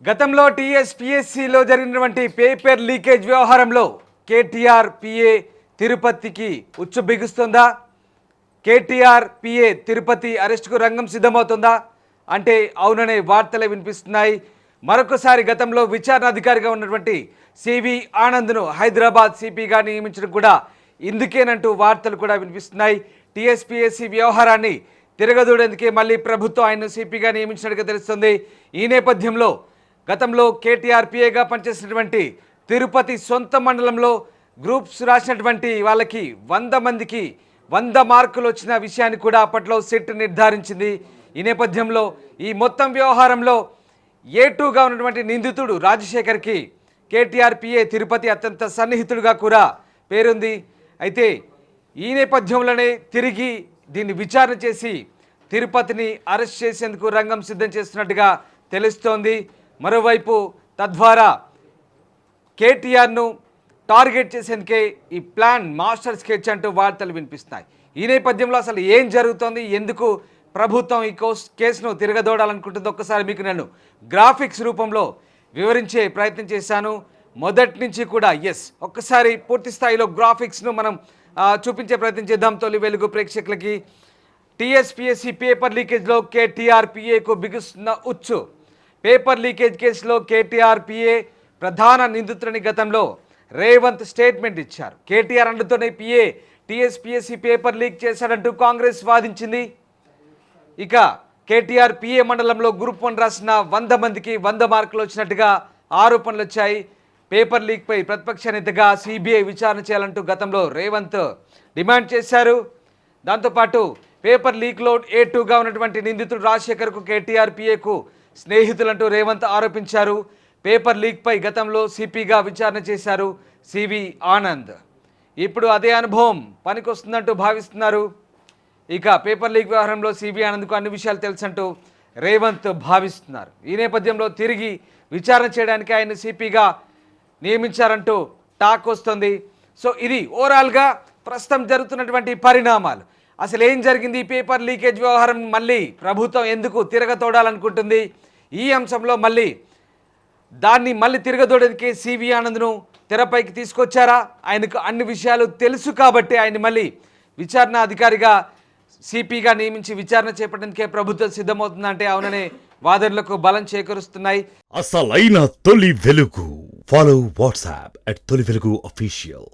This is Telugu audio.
గతంలో టీఎస్పీఎస్సీలో జరిగినటువంటి పేపర్ లీకేజ్ వ్యవహారంలో కేటీఆర్ పిఏ తిరుపతికి ఉచ్చు బిగుస్తుందా? కేటీఆర్ పిఏ తిరుపతి అరెస్టుకు రంగం సిద్ధమవుతుందా అంటే అవుననే వార్తలే వినిపిస్తున్నాయి. మరొకసారి గతంలో విచారణ అధికారిగా ఉన్నటువంటి సివి ఆనంద్ను హైదరాబాద్ సిపిగా నియమించడం కూడా ఇందుకేనంటూ వార్తలు కూడా వినిపిస్తున్నాయి. టీఎస్పీఎస్సీ వ్యవహారాన్ని తిరగదూడేందుకే మళ్ళీ ప్రభుత్వం ఆయన్ను సిపిగా నియమించినట్టుగా తెలుస్తుంది. ఈ నేపథ్యంలో గతంలో కేటీఆర్ పిఏగా పనిచేసినటువంటి తిరుపతి సొంత మండలంలో గ్రూప్స్ రాసినటువంటి వాళ్ళకి 100 మందికి 100 మార్కులు వచ్చిన విషయాన్ని కూడా అప్పట్లో సెట్ నిర్ధారించింది. ఈ నేపథ్యంలో ఈ మొత్తం వ్యవహారంలో A2గా ఉన్నటువంటి నిందితుడు రాజశేఖర్కి కేటీఆర్ పిఏ తిరుపతి అత్యంత సన్నిహితుడిగా కూడా పేరుంది. అయితే ఈ నేపథ్యంలోనే తిరిగి దీన్ని విచారణ చేసి తిరుపతిని అరెస్ట్ చేసేందుకు రంగం సిద్ధం చేస్తున్నట్టుగా తెలుస్తోంది. మరోవైపు తద్వారా కేటీఆర్ను టార్గెట్ చేసేందుకే ఈ ప్లాన్ మాస్టర్ స్కెచ్ అంటూ వార్తలు వినిపిస్తున్నాయి. ఈ నేపథ్యంలో అసలు ఏం జరుగుతోంది, ఎందుకు ప్రభుత్వం ఈ కేసును తిరగదోడాలనుకుంటుందో ఒక్కసారి మీకు నేను గ్రాఫిక్స్ రూపంలో వివరించే ప్రయత్నం చేశాను. మొదటి నుంచి కూడా ఒక్కసారి పూర్తి స్థాయిలో గ్రాఫిక్స్ను మనం చూపించే ప్రయత్నం చేద్దాం. తొలి వెలుగు ప్రేక్షకులకి టీఎస్పీఎస్సీ పేపర్ లీకేజ్లో కేటీఆర్ పిఏకు బిగుస్తున్న ఉచ్చు. పేపర్ లీకేజ్ కేసులో కేటీఆర్ పిఏ ప్రధాన నిందితులని గతంలో రేవంత్ స్టేట్మెంట్ ఇచ్చారు. కేటీఆర్ అండుతోనే పిఏ టీఎస్పీఎస్సీ పేపర్ లీక్ చేశాడంటూ కాంగ్రెస్ వాదించింది. ఇక కేటీఆర్ పిఏ మండలంలో గ్రూప్ 1 రాసిన 100 మందికి 100 మార్కులు వచ్చినట్టుగా ఆరోపణలు వచ్చాయి. పేపర్ లీక్పై ప్రతిపక్ష నేతగా సిబిఐ విచారణ చేయాలంటూ గతంలో రేవంత్ డిమాండ్ చేశారు. దాంతోపాటు పేపర్ లీక్లో A2గా ఉన్నటువంటి నిందితుడు రాజశేఖర్కు కేటీఆర్ పిఏకు స్నేహితులంటూ రేవంత్ ఆరోపించారు. పేపర్ లీక్పై గతంలో సిపిగా విచారణ చేశారు సివి ఆనంద్. ఇప్పుడు అదే అనుభవం పనికొస్తుందంటూ భావిస్తున్నారు. ఇక పేపర్ లీక్ వ్యవహారంలో సివి ఆనంద్కు అన్ని విషయాలు తెలుసంటూ రేవంత్ భావిస్తున్నారు. ఈ నేపథ్యంలో తిరిగి విచారణ చేయడానికి ఆయన సిపిగా నియమించారంటూ టాక్ వస్తుంది. సో ఇది ఓవరాల్గా ప్రస్తుతం జరుగుతున్నటువంటి పరిణామాలు. అసలు ఏం జరిగింది, ఈ పేపర్ లీకేజ్ వ్యవహారం మళ్ళీ ప్రభుత్వం ఎందుకు తిరగతోడాలనుకుంటుంది, ఈ అంశంలో దాన్ని మళ్ళీ తిరగదోడేందుకే సివి ఆనంద్ను తెరపైకి తీసుకొచ్చారా? ఆయనకు అన్ని విషయాలు తెలుసు కాబట్టి ఆయన మళ్ళీ విచారణ అధికారిగా సిపిగా నియమించి విచారణ చేపట్టేందుకే ప్రభుత్వం సిద్ధమవుతుందంటే అవుననే వాదనలకు బలం చేకూరుస్తున్నాయి. అసలైన తొలి వెలుగు. ఫాలో వాట్సాప్ @తొలి వెలుగు అఫీషియల్.